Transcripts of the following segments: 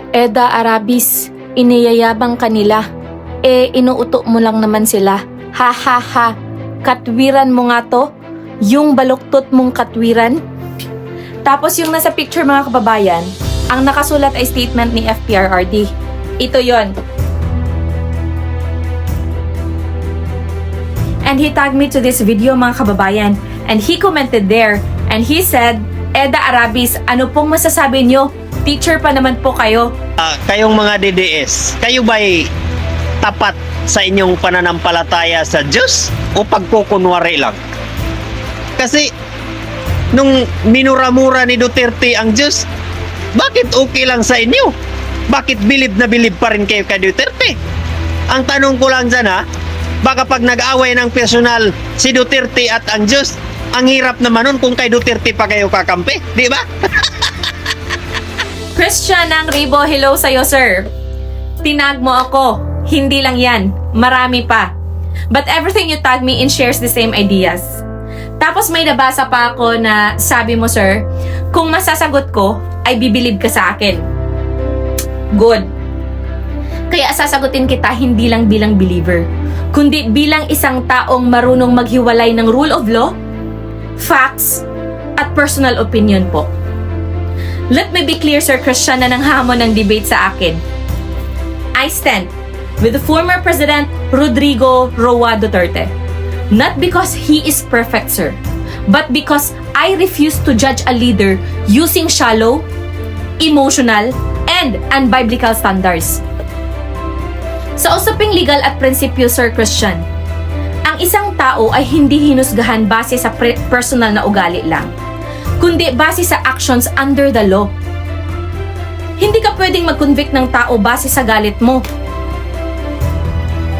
Eda Arabis, iniyayabang kanila. Inuuto mo lang naman sila. Ha ha ha. Katwiran mo nga to? Yung baluktot mong katwiran? Tapos yung nasa picture mga kababayan, ang nakasulat ay statement ni FPRRD. Ito yon. And he tagged me to this video mga kababayan. And he commented there. And he said, Eda Arabis, ano pong masasabi nyo? Teacher pa naman po kayo. Kayong mga DDS, kayo ba'y tapat sa inyong pananampalataya sa Diyos o pagkukunwari lang? Kasi nung minura-mura ni Duterte ang Diyos, bakit okay lang sa inyo? Bakit bilib na bilib pa rin kayo kay Duterte? Ang tanong ko lang dyan baka pag nag-away ng personal si Duterte at ang Diyos, ang hirap naman nun kung kay Duterte pa kayo kakampi, di ba? Christian ng Ribo, hello sa'yo sir. Tinag mo ako. Hindi lang yan. Marami pa. But everything you tag me in shares the same ideas. Tapos may nabasa pa ako na sabi mo sir, kung masasagot ko, ay bibilib ka sa akin. Good. Kaya sasagutin kita hindi lang bilang believer, kundi bilang isang taong marunong maghiwalay ng rule of law, facts, at personal opinion po. Let me be clear, Sir Christian, na nanghamon ng debate sa akin. I stand with the former President Rodrigo Roa Duterte. Not because he is perfect, sir, but because I refuse to judge a leader using shallow, emotional, and unbiblical standards. Sa usaping legal at prinsipyo, Sir Christian, ang isang tao ay hindi hinusgahan base sa personal na ugali lang, kundi base sa actions under the law. Hindi ka pwedeng mag-convict ng tao base sa galit mo.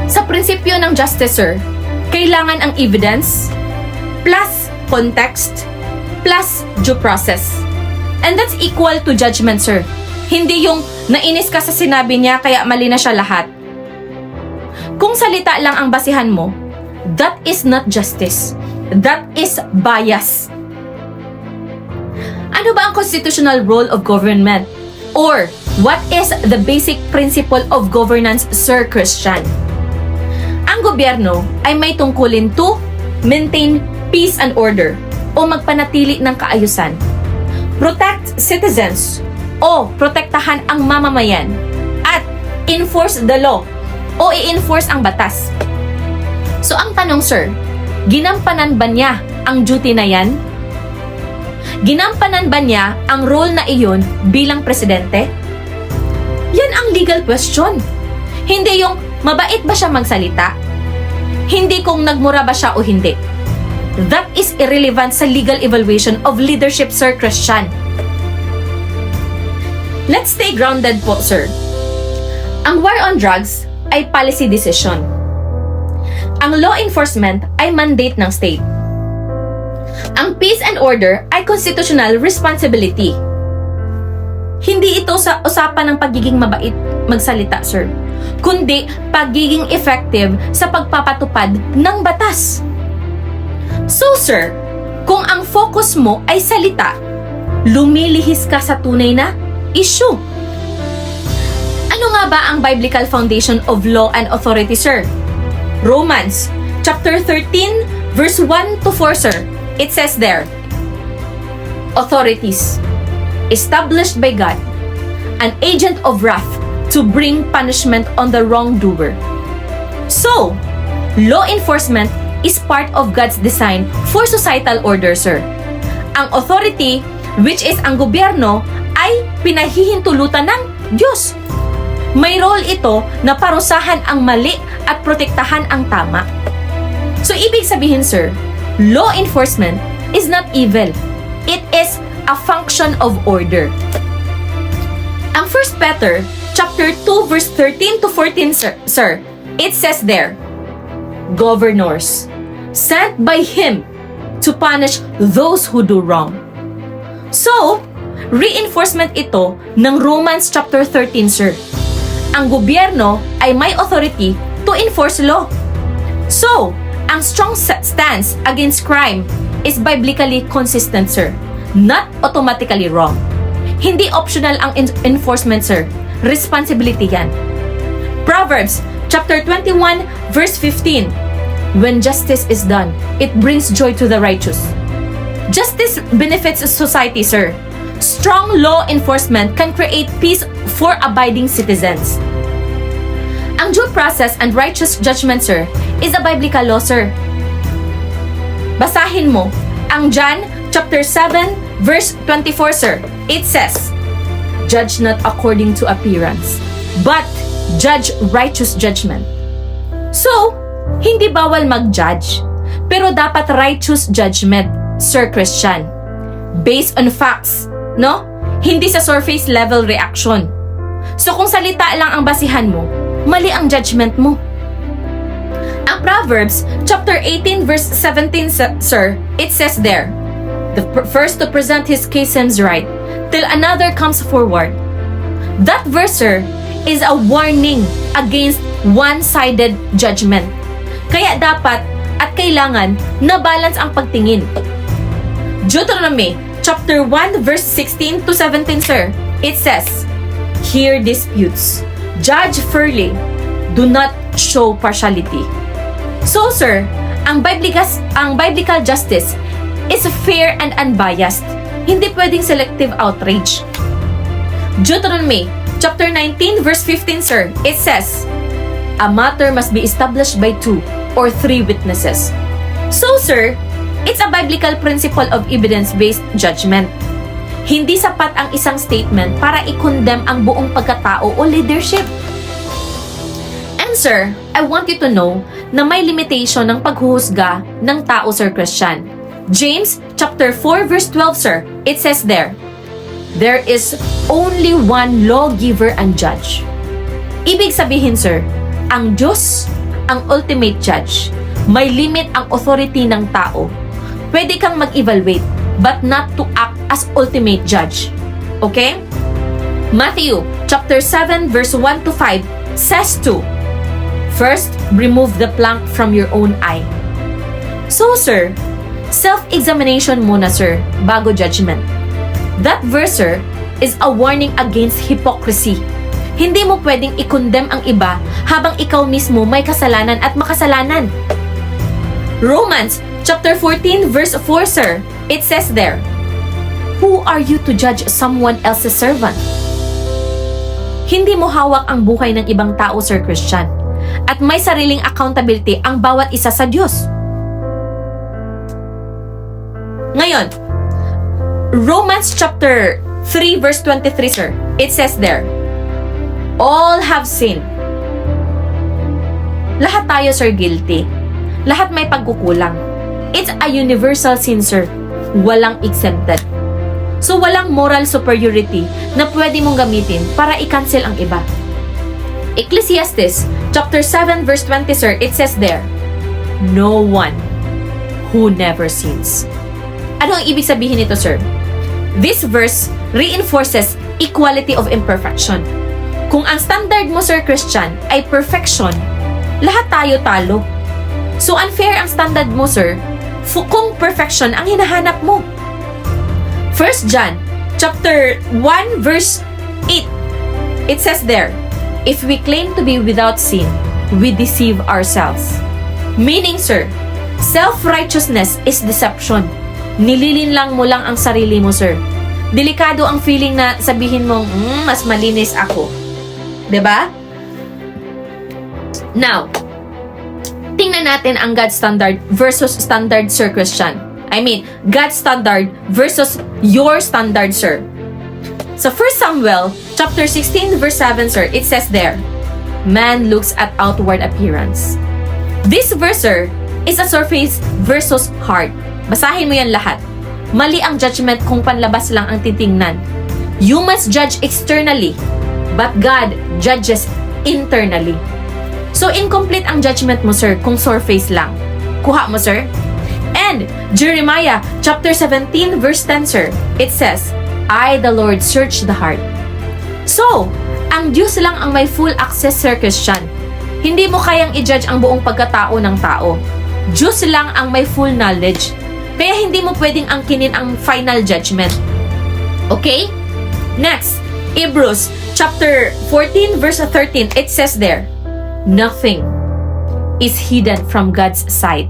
Sa prinsipyo ng justice, sir, kailangan ang evidence plus context plus due process. And that's equal to judgment, sir. Hindi yung nainis ka sa sinabi niya kaya mali na siya lahat. Kung salita lang ang basihan mo, that is not justice. That is bias. Ano ba ang constitutional role of government? Or, what is the basic principle of governance, Sir Christian? Ang gobyerno ay may tungkulin to maintain peace and order o magpanatili ng kaayusan, protect citizens o protektahan ang mamamayan, at enforce the law o i-enforce ang batas. So ang tanong, sir, ginampanan ba niya ang duty na yan? Ginampanan ba niya ang role na iyon bilang presidente? Yan ang legal question. Hindi yung mabait ba siya magsalita? Hindi kung nagmura ba siya o hindi. That is irrelevant sa legal evaluation of leadership, Sir Christian. Let's stay grounded po, sir. Ang war on drugs ay policy decision. Ang law enforcement ay mandate ng state. Ang peace and order ay constitutional responsibility. Hindi ito sa usapan ng pagiging mabait magsalita, sir, kundi pagiging effective sa pagpapatupad ng batas. So, sir, kung ang focus mo ay salita, lumilihis ka sa tunay na issue. Ano nga ba ang biblical foundation of law and authority, sir? Romans chapter 13 verse 1 to 4, sir. It says there, authorities established by God, an agent of wrath to bring punishment on the wrongdoer. So, law enforcement is part of God's design for societal order, sir. Ang authority, which is ang gobyerno, ay pinahihintulutan ng Diyos. May role ito na parusahan ang mali at protektahan ang tama. So, ibig sabihin, sir, law enforcement is not evil. It is a function of order. Ang 1 Peter chapter 2 verse 13 to 14, sir, it says there, governors sent by him to punish those who do wrong. So, reinforcement ito ng Romans chapter 13, sir. Ang gobyerno ay may authority to enforce law. So, ang strong stance against crime is biblically consistent, sir. Not automatically wrong. Hindi optional ang enforcement, sir. responsibility yan. Proverbs chapter 21 verse 15. When justice is done, it brings joy to the righteous. Justice benefits society, sir. Strong law enforcement can create peace for abiding citizens. Ang due process and righteous judgment, sir, is a biblical law, sir. Basahin mo ang John chapter 7 verse 24, sir. It says, "Judge not according to appearance, but judge righteous judgment." So, hindi bawal mag-judge, pero dapat righteous judgment, Sir Christian. Based on facts, no? Hindi sa surface level reaction. So kung salita lang ang basihan mo, mali ang judgment mo. Ang Proverbs chapter 18 verse 17, sir, it says there, "The first to present his case seems right, till another comes forward." That verse, sir, is a warning against one-sided judgment. Kaya dapat at kailangan na balance ang pagtingin. Deuteronomy chapter 1 verse 16 to 17, sir, it says, "Hear disputes, judge fairly, do not show partiality." So, sir, ang biblical justice is fair and unbiased. Hindi pwedeng selective outrage. Deuteronomy chapter 19 verse 15, sir, it says, "A matter must be established by 2 or 3 witnesses." So, sir, it's a biblical principle of evidence-based judgment. Hindi sapat ang isang statement para i-condemn ang buong pagkatao o leadership. And sir, I want you to know na may limitation ng paghuhusga ng tao, Sir Christian. James chapter 4 verse 12, sir, it says there, "There is only one lawgiver and judge." Ibig sabihin, sir, ang Diyos ang ultimate judge. May limit ang authority ng tao. Pwede kang mag-evaluate, but not to act as ultimate judge. Okay? Matthew chapter 7 verse 1 to 5 says to, "First, remove the plank from your own eye." So, sir, self-examination muna, sir, bago judgment. That verse, sir, is a warning against hypocrisy. Hindi mo pwedeng i-condemn ang iba habang ikaw mismo may kasalanan at makasalanan. Romans chapter 14 verse 4, sir, it says there, "Who are you to judge someone else's servant?" Hindi mo hawak ang buhay ng ibang tao, Sir Christian. At may sariling accountability ang bawat isa sa Diyos. Ngayon, Romans chapter 3 verse 23, sir, it says there, "All have sinned." Lahat tayo, sir, guilty. Lahat may pagkukulang. It's a universal sin, sir. Walang exempted. So, walang moral superiority na pwede mong gamitin para i-cancel ang iba. Ecclesiastes chapter 7 verse 20, sir, it says there, "No one who never sins." Ano ang ibig sabihin nito, sir? This verse reinforces equality of imperfection. Kung ang standard mo, Sir Christian, ay perfection, lahat tayo talo. So unfair ang standard mo, sir, kung perfection ang hinahanap mo. 1 John chapter 1 verse 8, it says there, "If we claim to be without sin, we deceive ourselves." Meaning, sir, self-righteousness is deception. Nililinlang mo lang ang sarili mo, sir. Delikado ang feeling na sabihin mong, mas malinis ako. 'Di ba? Now, tingnan natin ang God's standard versus standard, Sir Christian. I mean, God's standard versus your standard, sir. So 1 Samuel chapter 16 verse 7, sir, it says there, "Man looks at outward appearance." This verse, sir, is a surface versus heart. Basahin mo yan lahat. Mali ang judgment kung panlabas lang ang titingnan. You must judge externally, but God judges internally. So incomplete ang judgment mo, sir, kung surface lang. Kuha mo, sir? And Jeremiah chapter 17 verse 10, sir, it says, "I, the Lord, search the heart." So, ang Diyos lang ang may full access, Sir Christian. Hindi mo kayang i-judge ang buong pagkatao ng tao. Diyos lang ang may full knowledge. Kaya hindi mo pwedeng angkinin ang final judgment. Okay? Next, Hebrews chapter 14, verse 13, it says there, nothing is hidden from God's sight.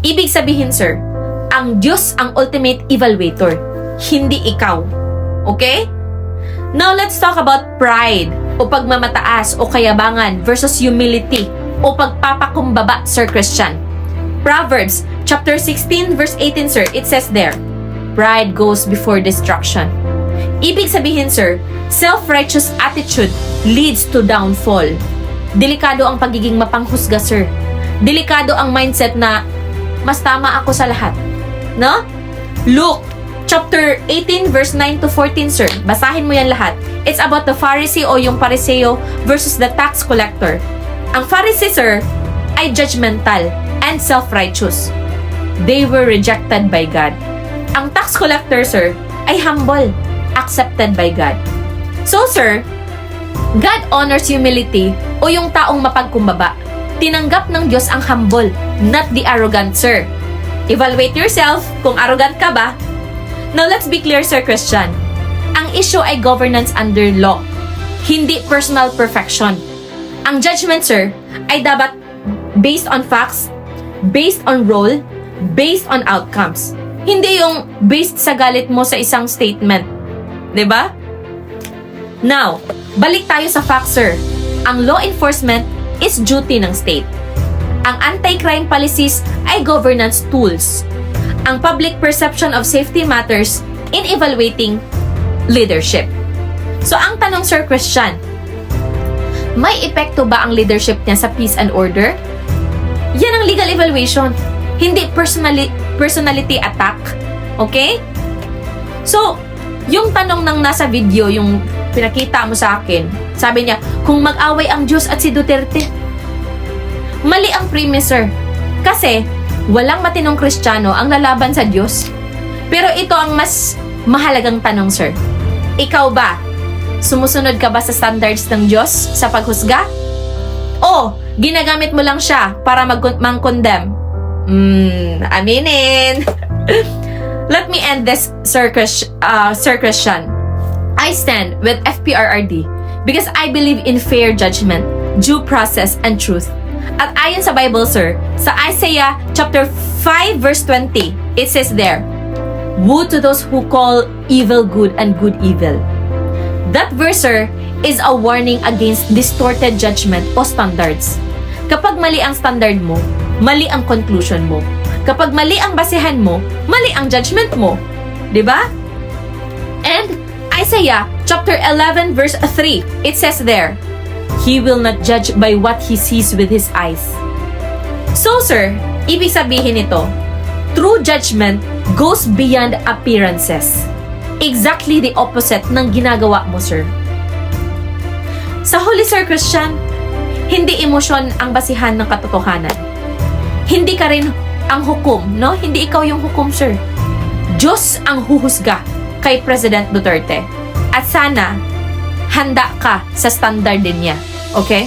Ibig sabihin, sir, ang Diyos ang ultimate evaluator, hindi ikaw. Okay? Now, let's talk about pride o pagmamataas o kayabangan versus humility o pagpapakumbaba, Sir Christian. Proverbs chapter 16 verse 18, sir, it says there, pride goes before destruction. Ibig sabihin, sir, self-righteous attitude leads to downfall. Delikado ang pagiging mapanghusga, sir. Delikado ang mindset na mas tama ako sa lahat. No? Luke chapter 18 verse 9 to 14, sir. Basahin mo yan lahat. It's about the Pharisee o yung Pariseo versus the tax collector. Ang Pharisee, sir, ay judgmental and self-righteous. They were rejected by God. Ang tax collector, sir, ay humble, accepted by God. So, sir, God honors humility o yung taong mapagkumbaba. Tinanggap ng Diyos ang humble, not the arrogant, sir. Evaluate yourself kung arrogant ka ba. Now, let's be clear, Sir Christian. Ang issue ay governance under law, hindi personal perfection. Ang judgment, sir, ay dapat based on facts, based on role, based on outcomes. Hindi yung based sa galit mo sa isang statement. 'Di ba? Now, balik tayo sa facts, sir. Ang law enforcement is duty ng state. Ang anti-crime policies ay governance tools. Ang public perception of safety matters in evaluating leadership. So, ang tanong, Sir Christian, may epekto ba ang leadership niya sa peace and order? Yan ang legal evaluation, hindi personality attack. Okay? So, yung tanong ng nasa video, yung pinakita mo sa akin, sabi niya, kung mag-away ang Diyos at si Duterte, mali ang premise, sir. Kasi, walang matinong Kristiyano ang lalaban sa Diyos. Pero ito ang mas mahalagang tanong, sir. Ikaw ba? Sumusunod ka ba sa standards ng Diyos sa paghusga? O, ginagamit mo lang siya para mang-condemn? Aminin. Let me end this, Sir Christian. I stand with FPRRD because I believe in fair judgment, due process, and truth. At ayon sa Bible, sir, sa Isaiah chapter 5 verse 20, it says there, woe to those who call evil good and good evil. That verse, sir, is a warning against distorted judgment o standards. Kapag mali ang standard mo, mali ang conclusion mo. Kapag mali ang basehan mo, mali ang judgment mo. 'Di ba? And Isaiah chapter 11 verse 3, it says there, he will not judge by what he sees with his eyes. So, sir, ibig sabihin nito, true judgment goes beyond appearances. Exactly the opposite ng ginagawa mo, sir. Sa huli, Sir Christian, hindi emosyon ang basihan ng katotohanan. Hindi ka rin ang hukom, no? Hindi ikaw yung hukom, sir. Diyos ang huhusga kay President Duterte. At sana, handa ka sa standard din niya. Okay?